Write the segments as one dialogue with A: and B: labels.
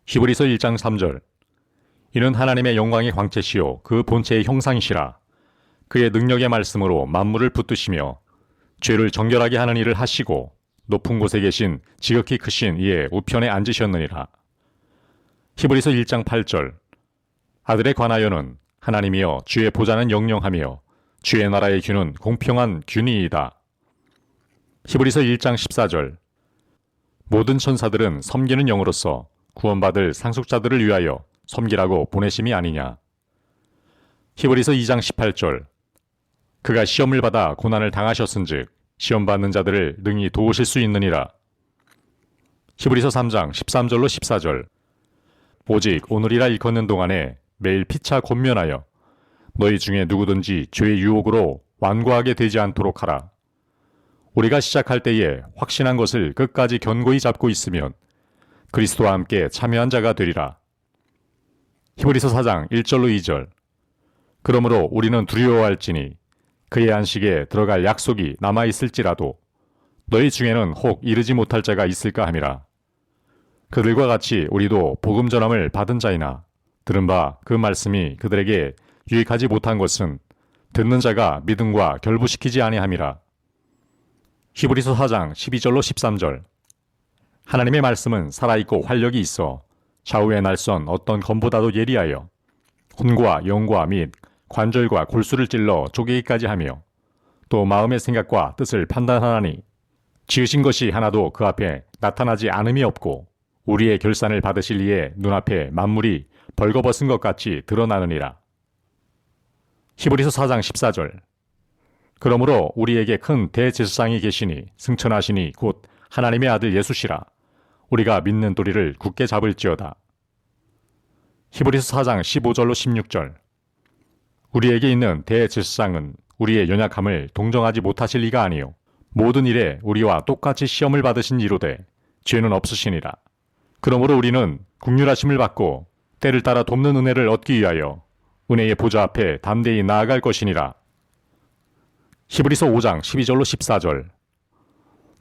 A: 히브리서 1장 3절. 이는 하나님의 영광의 광채시요 그 본체의 형상이시라. 그의 능력의 말씀으로 만물을 붙드시며 죄를 정결하게 하는 일을 하시고 높은 곳에 계신 지극히 크신 이의 우편에 앉으셨느니라. 히브리서 1장 8절. 아들에 관하여는 하나님이여 주의 보좌는 영영하며 주의 나라의 균은 공평한 균이이다. 히브리서 1장 14절. 모든 천사들은 섬기는 영으로서 구원받을 상속자들을 위하여 섬기라고 보내심이 아니냐. 히브리서 2장 18절. 그가 시험을 받아 고난을 당하셨은즉 시험받는 자들을 능히 도우실 수 있느니라. 히브리서 3장 13절로 14절. 오직 오늘이라 일컫는 동안에 매일 피차 권면하여 너희 중에 누구든지 죄의 유혹으로 완고하게 되지 않도록 하라. 우리가 시작할 때에 확신한 것을 끝까지 견고히 잡고 있으면 그리스도와 함께 참여한 자가 되리라. 히브리서 4장 1절로 2절. 그러므로 우리는 두려워할지니 그의 안식에 들어갈 약속이 남아있을지라도 너희 중에는 혹 이르지 못할 자가 있을까 함이라. 그들과 같이 우리도 복음 전함을 받은 자이나 들은 바 그 말씀이 그들에게 유익하지 못한 것은 듣는 자가 믿음과 결부시키지 아니함이라. 히브리서 4장 12절로 13절. 하나님의 말씀은 살아있고 활력이 있어 좌우의 날선 어떤 검보다도 예리하여 혼과 영과 및 관절과 골수를 찔러 쪼개기까지 하며 또 마음의 생각과 뜻을 판단하나니 지으신 것이 하나도 그 앞에 나타나지 않음이 없고 우리의 결산을 받으실 이의 눈앞에 만물이 벌거벗은 것 같이 드러나느니라. 히브리서 4장 14절. 그러므로 우리에게 큰 대제사장이 계시니 승천하시니 곧 하나님의 아들 예수시라. 우리가 믿는 도리를 굳게 잡을지어다. 히브리서 4장 15절로 16절. 우리에게 있는 대제사장은 우리의 연약함을 동정하지 못하실 리가 아니요 모든 일에 우리와 똑같이 시험을 받으신 이로되 죄는 없으시니라. 그러므로 우리는 긍휼하심을 받고 때를 따라 돕는 은혜를 얻기 위하여 은혜의 보좌 앞에 담대히 나아갈 것이니라. 히브리서 5장 12절로 14절.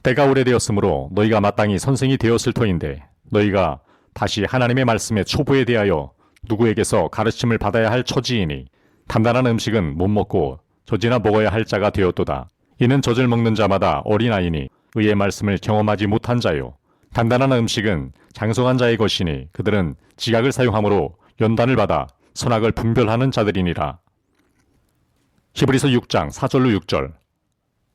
A: 때가 오래되었으므로 너희가 마땅히 선생이 되었을 터인데 너희가 다시 하나님의 말씀의 초보에 대하여 누구에게서 가르침을 받아야 할 처지이니 단단한 음식은 못 먹고 젖이나 먹어야 할 자가 되었도다. 이는 젖을 먹는 자마다 어린아이니 의의 말씀을 경험하지 못한 자요 단단한 음식은 장성한 자의 것이니 그들은 지각을 사용함으로 연단을 받아 선악을 분별하는 자들이니라. 히브리서 6장 4절로 6절.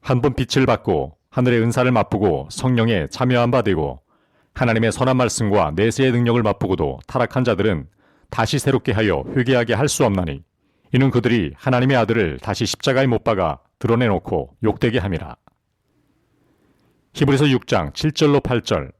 A: 한 번 빛을 받고 하늘의 은사를 맛보고 성령에 참여한 바 되고 하나님의 선한 말씀과 내세의 능력을 맛보고도 타락한 자들은 다시 새롭게 하여 회개하게 할 수 없나니 이는 그들이 하나님의 아들을 다시 십자가에 못 박아 드러내놓고 욕되게 함이라. 히브리서 6장 7절로 8절.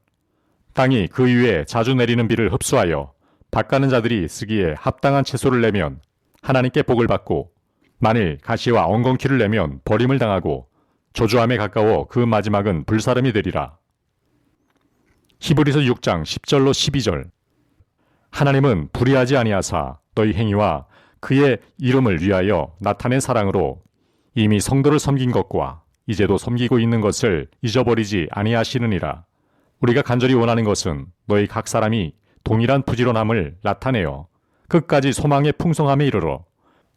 A: 땅이 그 위에 자주 내리는 비를 흡수하여 밭가는 자들이 쓰기에 합당한 채소를 내면 하나님께 복을 받고 만일 가시와 엉겅퀴를 내면 버림을 당하고 저주함에 가까워 그 마지막은 불사름이 되리라. 히브리서 6장 10절로 12절. 하나님은 불의하지 아니하사 너희 행위와 그의 이름을 위하여 나타낸 사랑으로 이미 성도를 섬긴 것과 이제도 섬기고 있는 것을 잊어버리지 아니하시느니라. 우리가 간절히 원하는 것은 너희 각 사람이 동일한 부지런함을 나타내어 끝까지 소망의 풍성함에 이르러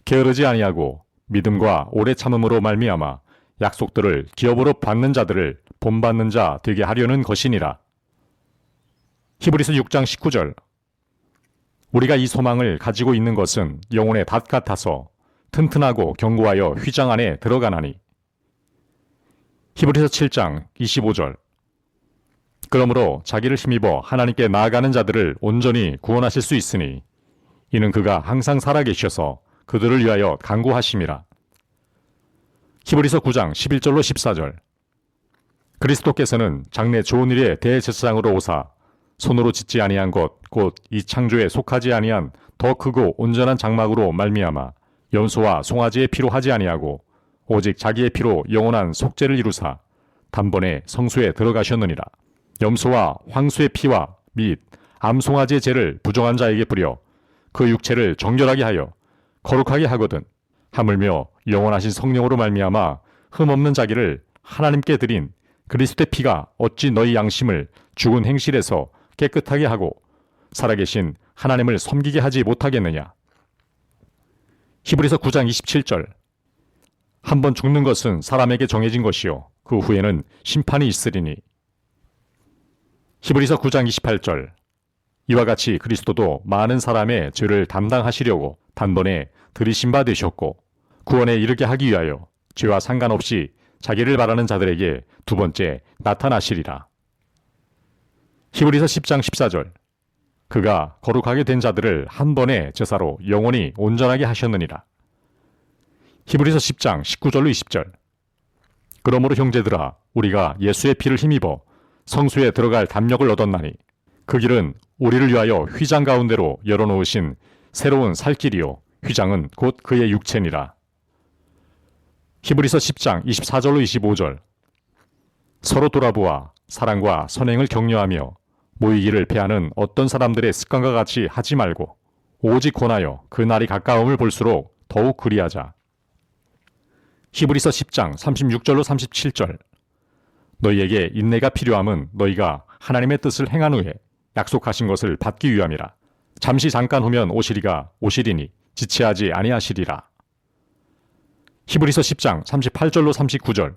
A: 게으르지 아니하고 믿음과 오래 참음으로 말미암아 약속들을 기업으로 받는 자들을 본받는 자 되게 하려는 것이니라. 히브리서 6장 19절. 우리가 이 소망을 가지고 있는 것은 영혼의 닷 같아서 튼튼하고 견고하여 휘장 안에 들어가나니. 히브리서 7장 25절. 그러므로 자기를 힘입어 하나님께 나아가는 자들을 온전히 구원하실 수 있으니 이는 그가 항상 살아계셔서 그들을 위하여 간구하심이라. 히브리서 9장 11절로 14절. 그리스도께서는 장래 좋은 일의 대제사장으로 오사 손으로 짓지 아니한 것 곧 이 창조에 속하지 아니한 더 크고 온전한 장막으로 말미암아 염소와 송아지의 피로 하지 아니하고 오직 자기의 피로 영원한 속죄를 이루사 단번에 성소에 들어가셨느니라. 염소와 황소의 피와 및 암송아지의 죄를 부정한 자에게 뿌려 그 육체를 정결하게 하여 거룩하게 하거든 하물며 영원하신 성령으로 말미암아 흠없는 자기를 하나님께 드린 그리스도의 피가 어찌 너희 양심을 죽은 행실에서 깨끗하게 하고 살아계신 하나님을 섬기게 하지 못하겠느냐. 히브리서 9장 27절. 한 번 죽는 것은 사람에게 정해진 것이요 그 후에는 심판이 있으리니. 히브리서 9장 28절. 이와 같이 그리스도도 많은 사람의 죄를 담당하시려고 단번에 들이신 바 되셨고 구원에 이르게 하기 위하여 죄와 상관없이 자기를 바라는 자들에게 두 번째 나타나시리라. 히브리서 10장 14절. 그가 거룩하게 된 자들을 한 번에 제사로 영원히 온전하게 하셨느니라. 히브리서 10장 19절로 20절. 그러므로 형제들아 우리가 예수의 피를 힘입어 성소에 들어갈 담력을 얻었나니 그 길은 우리를 위하여 휘장 가운데로 열어놓으신 새로운 살 길이요 휘장은 곧 그의 육체니라. 히브리서 10장 24절로 25절. 서로 돌아보아 사랑과 선행을 격려하며 모이기를 패하는 어떤 사람들의 습관과 같이 하지 말고 오직 권하여 그 날이 가까움을 볼수록 더욱 그리하자. 히브리서 10장 36절로 37절. 너희에게 인내가 필요함은 너희가 하나님의 뜻을 행한 후에 약속하신 것을 받기 위함이라. 잠시 잠깐 후면 오시리가 오시리니 지체하지 아니하시리라. 히브리서 10장 38절로 39절.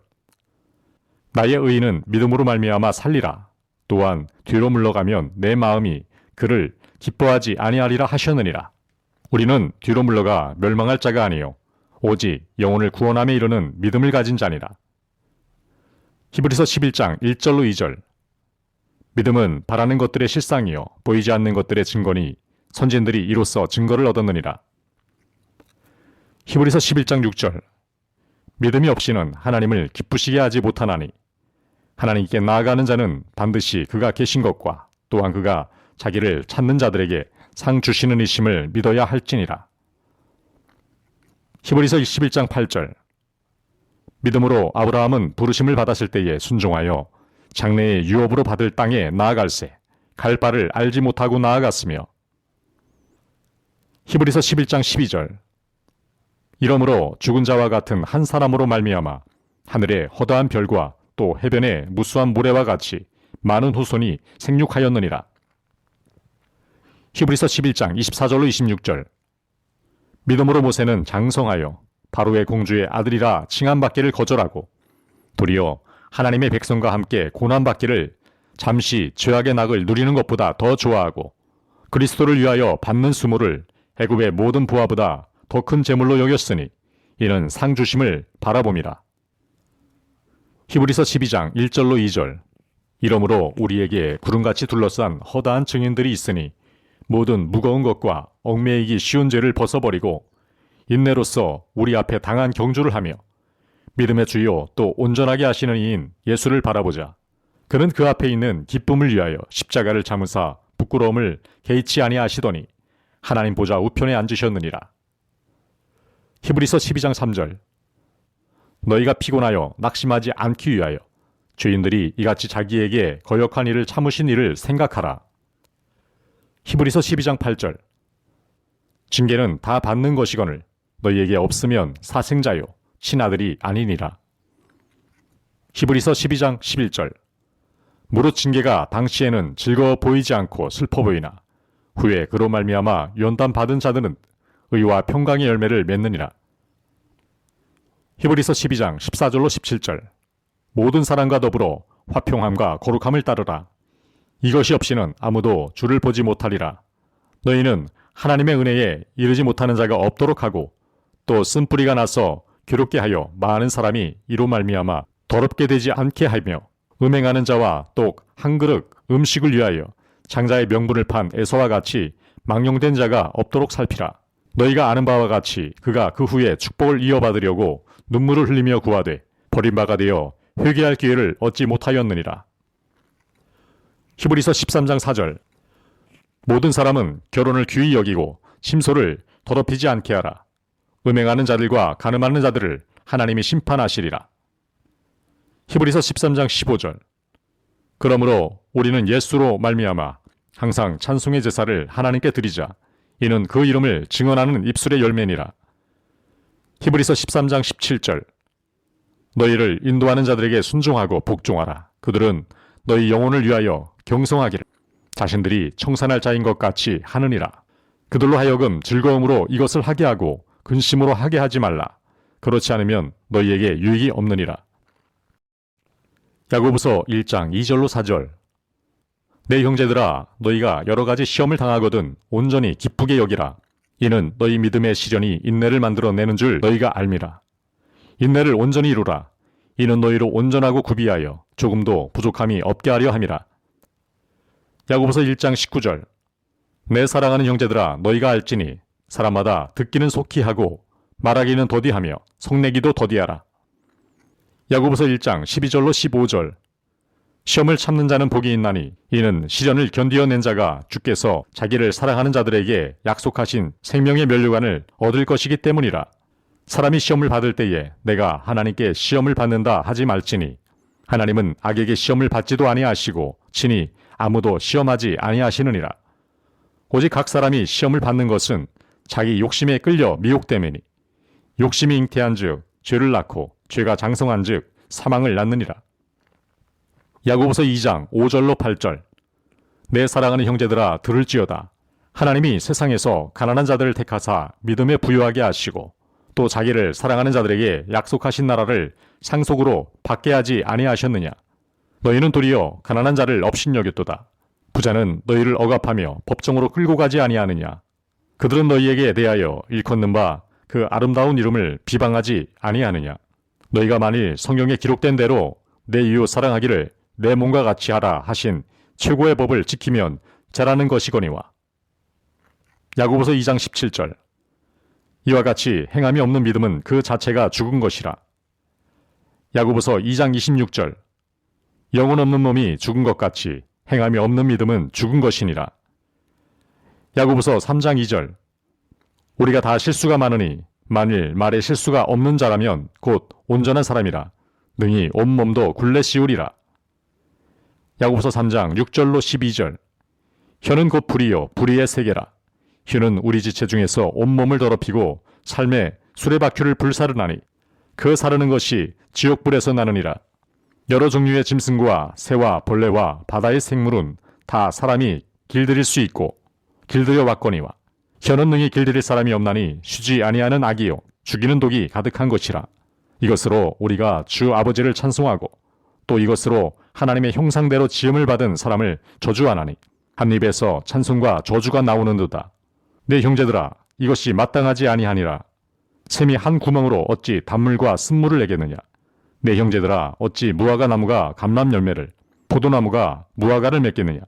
A: 나의 의인은 믿음으로 말미암아 살리라. 또한 뒤로 물러가면 내 마음이 그를 기뻐하지 아니하리라 하셨느니라. 우리는 뒤로 물러가 멸망할 자가 아니요 오직 영혼을 구원함에 이르는 믿음을 가진 자니라. 히브리서 11장 1절로 2절. 믿음은 바라는 것들의 실상이요 보이지 않는 것들의 증거니 선진들이 이로써 증거를 얻었느니라. 히브리서 11장 6절. 믿음이 없이는 하나님을 기쁘시게 하지 못하나니 하나님께 나아가는 자는 반드시 그가 계신 것과 또한 그가 자기를 찾는 자들에게 상 주시는 이심을 믿어야 할지니라. 히브리서 11장 8절. 믿음으로 아브라함은 부르심을 받았을 때에 순종하여 장래의 유업으로 받을 땅에 나아갈새 갈 바를 알지 못하고 나아갔으며. 히브리서 11장 12절. 이러므로 죽은 자와 같은 한 사람으로 말미암아 하늘의 허다한 별과 또 해변의 무수한 모래와 같이 많은 후손이 생육하였느니라. 히브리서 11장 24절로 26절. 믿음으로 모세는 장성하여 바로의 공주의 아들이라 칭함받기를 거절하고 도리어 하나님의 백성과 함께 고난받기를 잠시 죄악의 낙을 누리는 것보다 더 좋아하고 그리스도를 위하여 받는 수모를 애굽의 모든 부하보다 더 큰 재물로 여겼으니 이는 상 주심을 바라봄이라. 히브리서 12장 1절로 2절. 이러므로 우리에게 구름같이 둘러싼 허다한 증인들이 있으니 모든 무거운 것과 얽매이기 쉬운 죄를 벗어버리고 인내로써 우리 앞에 당한 경주를 하며 믿음의 주요 또 온전하게 하시는 이인 예수를 바라보자. 그는 그 앞에 있는 기쁨을 위하여 십자가를 참으사 부끄러움을 개의치 아니하시더니 하나님 보좌 우편에 앉으셨느니라. 히브리서 12장 3절. 너희가 피곤하여 낙심하지 않기 위하여 죄인들이 이같이 자기에게 거역한 일을 참으신 일을 생각하라. 히브리서 12장 8절. 징계는 다 받는 것이거늘 너희에게 없으면 사생자요 친아들이 아니니라. 히브리서 12장 11절. 무릇 징계가 당시에는 즐거워 보이지 않고 슬퍼 보이나 후에 그로 말미암아 연단 받은 자들은 의와 평강의 열매를 맺느니라. 히브리서 12장 14절로 17절. 모든 사람과 더불어 화평함과 거룩함을 따르라. 이것이 없이는 아무도 주를 보지 못하리라. 너희는 하나님의 은혜에 이르지 못하는 자가 없도록 하고 또 쓴뿌리가 나서 괴롭게 하여 많은 사람이 이로 말미암아 더럽게 되지 않게 하며 음행하는 자와 또 한 그릇 음식을 위하여 장자의 명분을 판 에서와 같이 망령된 자가 없도록 살피라. 너희가 아는 바와 같이 그가 그 후에 축복을 이어받으려고 눈물을 흘리며 구하되 버림바가 되어 회개할 기회를 얻지 못하였느니라. 히브리서 13장 4절. 모든 사람은 결혼을 귀히 여기고 침소를 더럽히지 않게 하라. 음행하는 자들과 간음하는 자들을 하나님이 심판하시리라. 히브리서 13장 15절. 그러므로 우리는 예수로 말미암아 항상 찬송의 제사를 하나님께 드리자. 이는 그 이름을 증언하는 입술의 열매니라. 히브리서 13장 17절. 너희를 인도하는 자들에게 순종하고 복종하라. 그들은 너희 영혼을 위하여 경성하기를 자신들이 청산할 자인 것 같이 하느니라. 그들로 하여금 즐거움으로 이것을 하게 하고 근심으로 하게 하지 말라. 그렇지 않으면 너희에게 유익이 없느니라. 야고보서 1장 2절로 4절. 내 형제들아, 너희가 여러 가지 시험을 당하거든 온전히 기쁘게 여기라. 이는 너희 믿음의 시련이 인내를 만들어내는 줄 너희가 알미라. 인내를 온전히 이루라. 이는 너희로 온전하고 구비하여 조금도 부족함이 없게 하려 함이라. 야고보서 1장 19절. 내 사랑하는 형제들아, 너희가 알지니 사람마다 듣기는 속히 하고 말하기는 더디하며 성내기도 더디하라. 야고보서 1장 12절로 15절. 시험을 참는 자는 복이 있나니 이는 시련을 견디어낸 자가 주께서 자기를 사랑하는 자들에게 약속하신 생명의 면류관을 얻을 것이기 때문이라. 사람이 시험을 받을 때에 내가 하나님께 시험을 받는다 하지 말지니 하나님은 악에게 시험을 받지도 아니하시고 친히 아무도 시험하지 아니하시느니라. 오직 각 사람이 시험을 받는 것은 자기 욕심에 끌려 미혹됨이니 욕심이 잉태한즉 죄를 낳고 죄가 장성한즉 사망을 낳느니라. 야고보서 2장 5절로 8절. 내 사랑하는 형제들아, 들을지어다. 하나님이 세상에서 가난한 자들을 택하사 믿음에 부유하게 하시고 또 자기를 사랑하는 자들에게 약속하신 나라를 상속으로 받게 하지 아니하셨느냐. 너희는 도리어 가난한 자를 업신여겼도다. 부자는 너희를 억압하며 법정으로 끌고 가지 아니하느냐. 그들은 너희에게 대하여 일컫는 바 그 아름다운 이름을 비방하지 아니하느냐. 너희가 만일 성경에 기록된 대로 내 이웃 사랑하기를 내 몸과 같이 하라 하신 최고의 법을 지키면 잘하는 것이거니와. 야고보서 2장 17절. 이와 같이 행함이 없는 믿음은 그 자체가 죽은 것이라. 야고보서 2장 26절. 영혼 없는 몸이 죽은 것 같이 행함이 없는 믿음은 죽은 것이니라. 야고보서 3장 2절. 우리가 다 실수가 많으니 만일 말에 실수가 없는 자라면 곧 온전한 사람이라. 능히 온몸도 굴레 씌우리라. 야고보서 3장 6절로 12절. 혀는 곧 불이요 불의의 세계라. 혀는 우리 지체 중에서 온몸을 더럽히고 삶의 수레바퀴를 불사르나니 그 사르는 것이 지옥불에서 나느니라. 여러 종류의 짐승과 새와 벌레와 바다의 생물은 다 사람이 길들일 수 있고 길들여 왔거니와 혀는 능히 길들일 사람이 없나니 쉬지 아니하는 악이요 죽이는 독이 가득한 것이라. 이것으로 우리가 주 아버지를 찬송하고 또 이것으로 하나님의 형상대로 지음을 받은 사람을 저주하나니 한 입에서 찬송과 저주가 나오는도다. 내 형제들아, 이것이 마땅하지 아니하니라. 샘이 한 구멍으로 어찌 단물과 쓴물을 내겠느냐. 내 형제들아, 어찌 무화과 나무가 감람 열매를 포도나무가 무화과를 맺겠느냐.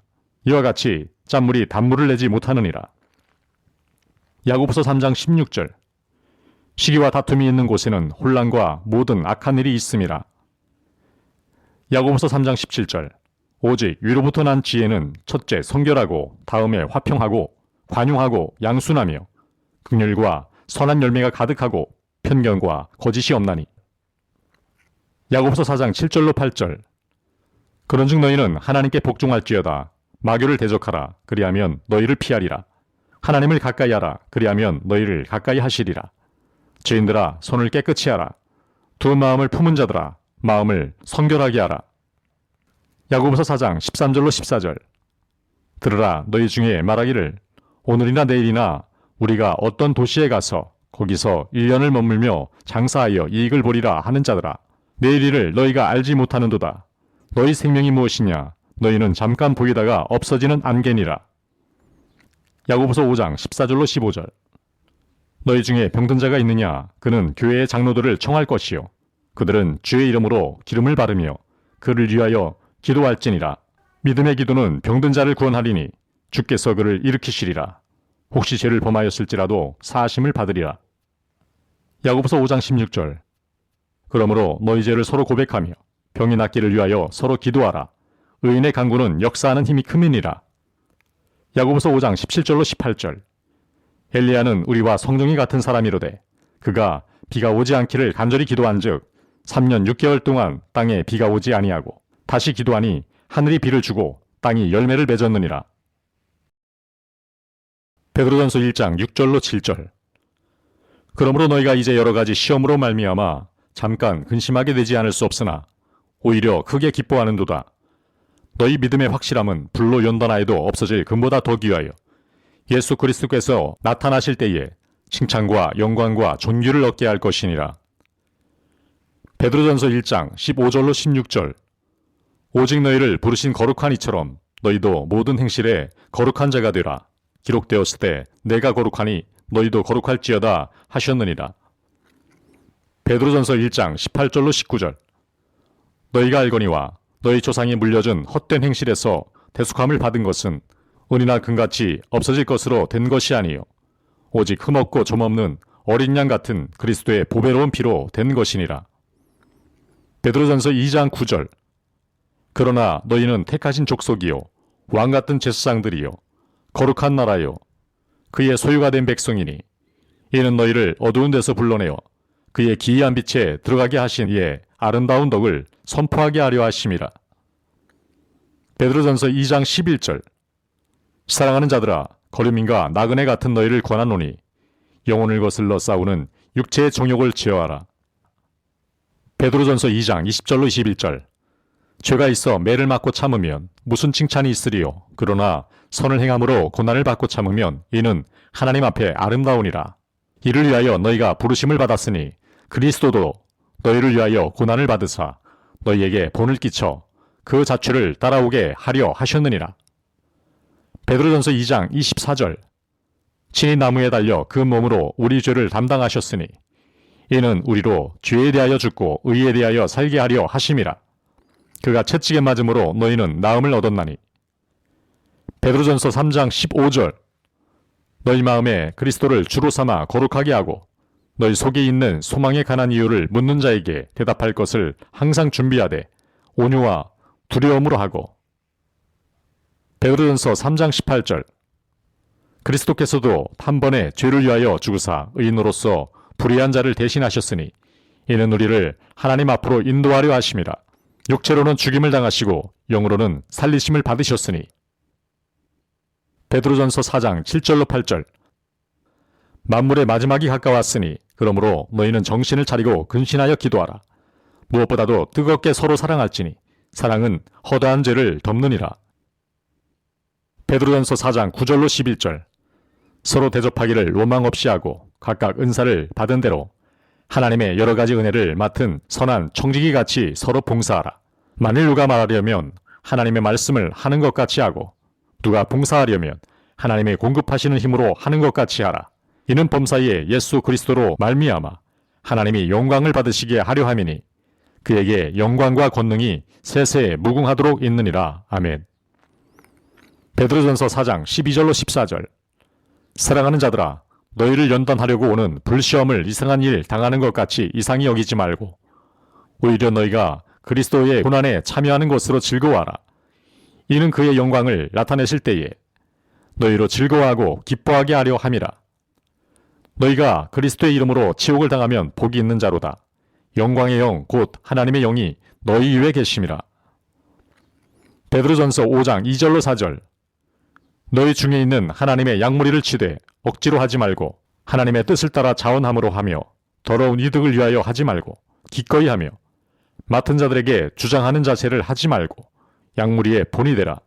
A: 이와 같이 짠물이 단물을 내지 못하느니라. 야고보서 3장 16절. 시기와 다툼이 있는 곳에는 혼란과 모든 악한 일이 있음이라. 야고보서 3장 17절. 오직 위로부터 난 지혜는 첫째 성결하고 다음에 화평하고 관용하고 양순하며 긍휼과 선한 열매가 가득하고 편견과 거짓이 없나니. 야고보서 4장 7절로 8절. 그런즉 너희는 하나님께 복종할지어다. 마교를 대적하라. 그리하면 너희를 피하리라. 하나님을 가까이 하라. 그리하면 너희를 가까이 하시리라. 죄인들아, 손을 깨끗이 하라. 두 마음을 품은 자들아, 마음을 성결하게 하라. 야고보서 4장 13절로 14절. 들으라, 너희 중에 말하기를 오늘이나 내일이나 우리가 어떤 도시에 가서 거기서 1년을 머물며 장사하여 이익을 보리라 하는 자들아, 내일 일을 너희가 알지 못하는도다. 너희 생명이 무엇이냐? 너희는 잠깐 보이다가 없어지는 안개니라. 야고보서 5장 14절로 15절. 너희 중에 병든 자가 있느냐? 그는 교회의 장로들을 청할 것이요 그들은 주의 이름으로 기름을 바르며 그를 위하여 기도할지니라. 믿음의 기도는 병든 자를 구원하리니 주께서 그를 일으키시리라. 혹시 죄를 범하였을지라도 사하심을 받으리라. 야고보서 5장 16절. 그러므로 너희 죄를 서로 고백하며 병이 낫기를 위하여 서로 기도하라. 의인의 간구는 역사하는 힘이 큼이니라. 야고보서 5장 17절로 18절. 엘리야는 우리와 성정이 같은 사람이로되 그가 비가 오지 않기를 간절히 기도한즉 3년 6개월 동안 땅에 비가 오지 아니하고 다시 기도하니 하늘이 비를 주고 땅이 열매를 맺었느니라. 베드로전서 1장 6절로 7절. 그러므로 너희가 이제 여러 가지 시험으로 말미암아 잠깐 근심하게 되지 않을 수 없으나 오히려 크게 기뻐하는도다. 너희 믿음의 확실함은 불로 연단하여도 없어질 금보다 더 귀하여 예수 그리스도께서 나타나실 때에 칭찬과 영광과 존귀를 얻게 할 것이니라. 베드로전서 1장 15절로 16절. 오직 너희를 부르신 거룩한 이처럼 너희도 모든 행실에 거룩한 자가 되라. 기록되었을 때 내가 거룩하니 너희도 거룩할지어다 하셨느니라. 베드로전서 1장 18절로 19절. 너희가 알거니와 너희 조상이 물려준 헛된 행실에서 대속함을 받은 것은 은이나 금같이 없어질 것으로 된 것이 아니요 오직 흠없고 점없는 어린 양 같은 그리스도의 보배로운 피로 된 것이니라. 베드로전서 2장 9절. 그러나 너희는 택하신 족속이요 왕 같은 제사장들이요 거룩한 나라요 그의 소유가 된 백성이니 이는 너희를 어두운 데서 불러내어 그의 기이한 빛에 들어가게 하신 이의 아름다운 덕을 선포하게 하려 하심이라. 베드로전서 2장 11절. 사랑하는 자들아 거류민과 나그네 같은 너희를 권하노니 영혼을 거슬러 싸우는 육체의 정욕을 제어하라. 베드로전서 2장 20절로 21절. 죄가 있어 매를 맞고 참으면 무슨 칭찬이 있으리요. 그러나 선을 행함으로 고난을 받고 참으면 이는 하나님 앞에 아름다우니라. 이를 위하여 너희가 부르심을 받았으니 그리스도도 너희를 위하여 고난을 받으사 너희에게 본을 끼쳐 그 자취를 따라오게 하려 하셨느니라. 베드로전서 2장 24절. 친히 나무에 달려 그 몸으로 우리 죄를 담당하셨으니 이는 우리로 죄에 대하여 죽고 의에 대하여 살게 하려 하심이라. 그가 채찍에 맞음으로 너희는 나음을 얻었나니. 베드로전서 3장 15절. 너희 마음에 그리스도를 주로 삼아 거룩하게 하고 너희 속에 있는 소망에 관한 이유를 묻는 자에게 대답할 것을 항상 준비하되 온유와 두려움으로 하고. 베드로전서 3장 18절. 그리스도께서도 한 번에 죄를 위하여 죽으사 의인으로서 불의한 자를 대신하셨으니 이는 우리를 하나님 앞으로 인도하려 하심이라. 육체로는 죽임을 당하시고 영으로는 살리심을 받으셨으니. 베드로전서 4장 7절로 8절. 만물의 마지막이 가까웠으니 그러므로 너희는 정신을 차리고 근신하여 기도하라. 무엇보다도 뜨겁게 서로 사랑할지니 사랑은 허다한 죄를 덮느니라. 베드로전서 4장 9절로 11절. 서로 대접하기를 원망 없이 하고 각각 은사를 받은 대로 하나님의 여러 가지 은혜를 맡은 선한 청지기 같이 서로 봉사하라. 만일 누가 말하려면 하나님의 말씀을 하는 것 같이 하고 누가 봉사하려면 하나님의 공급하시는 힘으로 하는 것 같이 하라. 이는 범사에 예수 그리스도로 말미암아 하나님이 영광을 받으시게 하려 함이니 그에게 영광과 권능이 세세에 무궁하도록 있느니라. 아멘. 베드로전서 4장 12절로 14절. 사랑하는 자들아 너희를 연단하려고 오는 불시험을 이상한 일 당하는 것 같이 이상히 여기지 말고 오히려 너희가 그리스도의 고난에 참여하는 것으로 즐거워하라. 이는 그의 영광을 나타내실 때에 너희로 즐거워하고 기뻐하게 하려 함이라. 너희가 그리스도의 이름으로 치욕을 당하면 복이 있는 자로다. 영광의 영 곧 하나님의 영이 너희 위에 계심이라. 베드로전서 5장 2절로 4절. 너희 중에 있는 하나님의 양무리를 치되 억지로 하지 말고 하나님의 뜻을 따라 자원함으로 하며 더러운 이득을 위하여 하지 말고 기꺼이 하며 맡은 자들에게 주장하는 자세를 하지 말고 양무리의 본이 되라.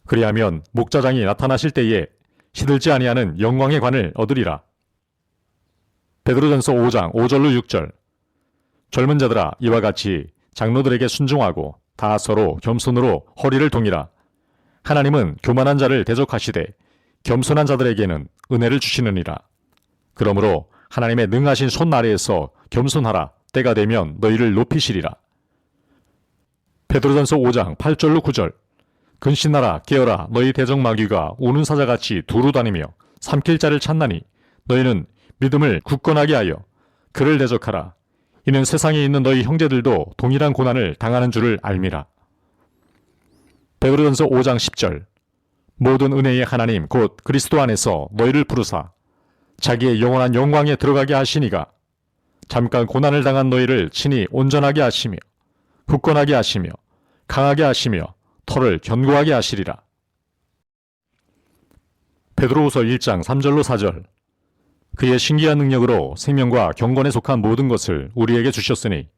A: 그리하면 목자장이 나타나실 때에 시들지 아니하는 영광의 관을 얻으리라. 베드로전서 5장 5절로 6절. 젊은 자들아 이와 같이 장로들에게 순종하고 다 서로 겸손으로 허리를 동이라. 하나님은 교만한 자를 대적하시되 겸손한 자들에게는 은혜를 주시느니라. 그러므로 하나님의 능하신 손 아래에서 겸손하라. 때가 되면 너희를 높이시리라. 베드로전서 5장 8절로 9절. 근신하라 깨어라 너희 대적 마귀가 우는 사자같이 두루 다니며 삼킬 자를 찾나니 너희는 믿음을 굳건하게 하여 그를 대적하라. 이는 세상에 있는 너희 형제들도 동일한 고난을 당하는 줄을 알미라. 베드로전서 5장 10절. 모든 은혜의 하나님 곧 그리스도 안에서 너희를 부르사 자기의 영원한 영광에 들어가게 하시니가 잠깐 고난을 당한 너희를 친히 온전하게 하시며 굳건하게 하시며 강하게 하시며 털을 견고하게 하시리라. 베드로후서 1장 3절로 4절. 그의 신기한 능력으로 생명과 경건에 속한 모든 것을 우리에게 주셨으니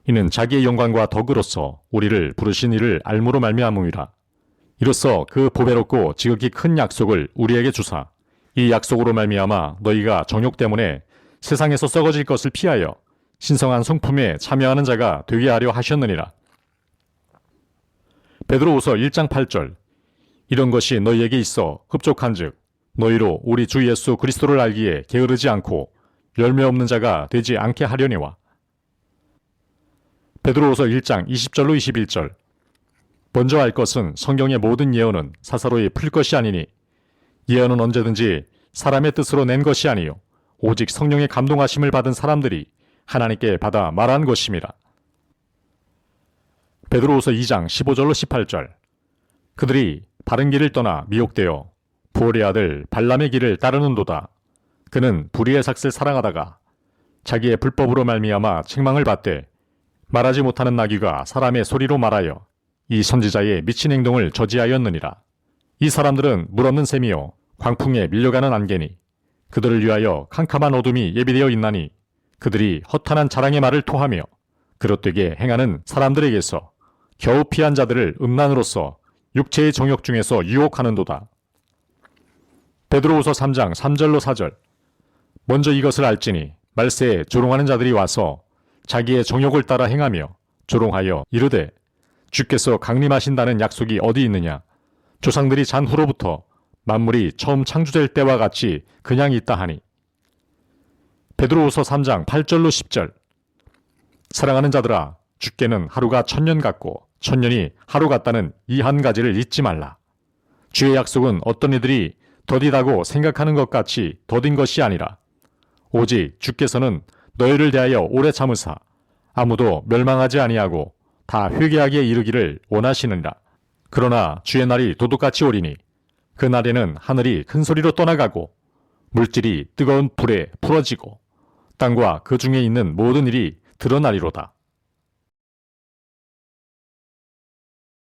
A: 이는 자기의 영광과 덕으로서 우리를 부르신 이를 알므로 말미암음이라. 이로써 그 보배롭고 지극히 큰 약속을 우리에게 주사 이 약속으로 말미암아 너희가 정욕 때문에 세상에서 썩어질 것을 피하여 신성한 성품에 참여하는 자가 되게 하려 하셨느니라. 베드로후서 1장 8절 이런 것이 너희에게 있어 흡족한즉 너희로 우리 주 예수 그리스도를 알기에 게으르지 않고 열매 없는 자가 되지 않게 하려니와. 베드로후서 1장 20절로 21절 먼저 알 것은 성경의 모든 예언은 사사로이 풀 것이 아니니 예언은 언제든지 사람의 뜻으로 낸 것이 아니요 오직 성령의 감동하심을 받은 사람들이 하나님께 받아 말한 것임이라. 베드로후서 2장 15절로 18절 그들이 바른 길을 떠나 미혹되어 부올의 아들 발람의 길을 따르는도다. 그는 불의의 삭슬 사랑하다가 자기의 불법으로 말미암아 책망을 받되 말하지 못하는 나귀가 사람의 소리로 말하여 이 선지자의 미친 행동을 저지하였느니라. 이 사람들은 물 없는 샘이요 광풍에 밀려가는 안개니 그들을 위하여 캄캄한 어둠이 예비되어 있나니 그들이 허탄한 자랑의 말을 토하며 그릇되게 행하는 사람들에게서 겨우 피한 자들을 음란으로써 육체의 정욕 중에서 유혹하는도다. 베드로후서 3장 3절로 4절 먼저 이것을 알지니 말세에 조롱하는 자들이 와서 자기의 정욕을 따라 행하며 조롱하여 이르되 주께서 강림하신다는 약속이 어디 있느냐 조상들이 잔 후로부터 만물이 처음 창조될 때와 같이 그냥 있다 하니. 베드로후서 3장 8절로 10절 사랑하는 자들아 주께는 하루가 1000년 같고 1000년이 하루 같다는 이 한 가지를 잊지 말라. 주의 약속은 어떤 이들이 더디다고 생각하는 것 같이 더딘 것이 아니라 오직 주께서는 너희를 대하여 오래 참으사 아무도 멸망하지 아니하고 다 회개하기에 이르기를 원하시느니라. 그러나 주의 날이 도둑같이 오리니 그 날에는 하늘이 큰 소리로 떠나가고 물질이 뜨거운 불에 풀어지고 땅과 그 중에 있는 모든 일이 드러나리로다.